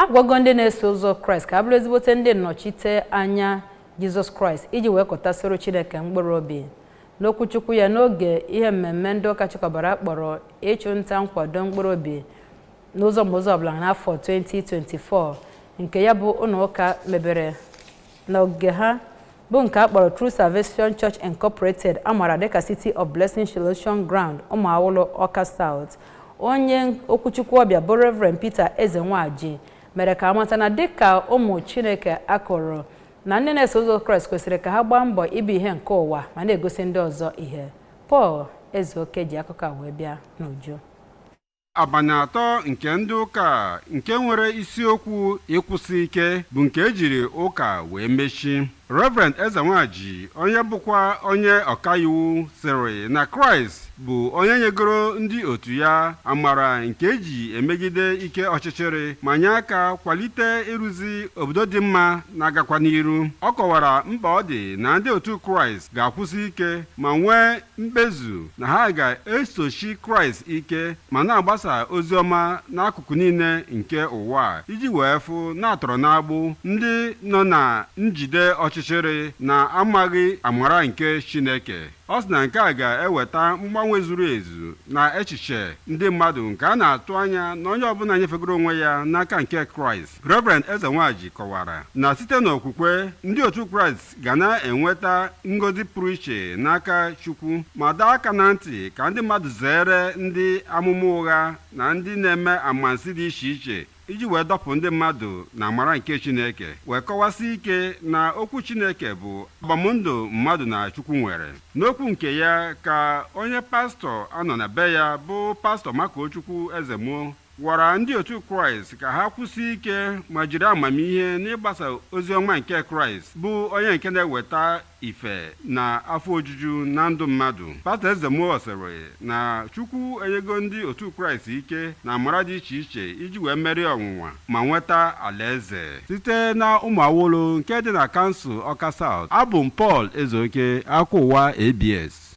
agwago ndị na-eso ụzọ Kraịst ka abụrụ ezigbote ndị nnọchite anya Jizọs Kraịst iji wee kọtasịrị Chineke mkpụrụ obi. N'okwuchukwu ya n'oge ihe mmemme ndị ụka chịkọbara kpọrọ ịchụ nta nkwado mkpụrụ obi n'ụzọ mụzọ ọbụla n'afọ 2024 nke ya bụ ụlọ ụka mebere n'oge ha bụ nke a kpọrọ True Salvation Church Incorporated amara dịka City of Blessing Solution Ground Ụmụawụlụ Ọka South. Onye okwuchukwu ọbịa bụ Reverend Peter Ezenwaji mere ka amata na dịka ụmụ Chineke akụrụ na ndị na-eso ụzọ Kraịst kwesịrị ka ha gbaa mbọ ibu ihe nke ụwa ma na-egosi ndị ọzọ ihe. Paul Ezeoke ji akụkọ a wee bịa n'uju. Abalị atọ nke ndị ụka nke nwere isiokwu ịkwụsị ike bụ nke ejiri ụka wee mechi. Reverend Ezenwaji onye bụkwa onye ọkaiwu sịrị na Kraịst bụ onye nyegoro ndị otu ya amara nke eji emegide ike ọchịchịrị ma nye aka kwalite ịrụzi obodo dị mma na-agakwa n'iru. Ọ kọwara mkpa ọ dị na ndị otu Kraịst ga-akwụsị ike ma nwee mkpezu na ha ga-esochi Kraịst ike ma na-agbasa ozi ọma n'akụkụ niile nke ụwa iji wee fụ na-atọrọ n'agbụ ndị nọ na njide ọchịchịrị na-amaghị amara nke Chineke. Ọ sị na nke a ga-eweta mgbanwe zuru ezu na echiche ndị mmadụ nke a na-atụ anya na onye ọbụla nyefegoro onwe ya n'aka nke Kraịst. Reverend Ezenwaji kọwara na site n'okwukwe ndị otu Kraịst ga na-enweta ngọzi pụrụ iche n'aka Chukwu ma dọọ aka na ntị ka ndị mmadụ zere ndị amụma ụgha na ndị na-eme amansi dị iche iche iji wee dọpụ ndị mmadụ na amara nke Chineke wee kọwasị ike na okwu Chineke bụ agbamndụ mmadụ na Chukwu nwere. N'okwu nke ya ka onye pastọ anọ na be ya bụ pastọ Makochukwu Ezemo gwara ndị otu Kraịst ka ha kwụsị ike ma jiri amamihe n'ịgbasa ozi ọma nke Kraịst bụ onye nke na-eweta ife na afọ ojuju na ndụ mmadụ. Pastọ Ezemo sịrị na Chukwu enyego ndị otu Kraịst ike na amara dị iche iche iji wee merie ọnwụnwa ma nweta alaeze. Site na Ụmụawụlụ nke dị na kansụl Ọka South, abụ m Paul Ezeoke, Akwa Ụwa ABS.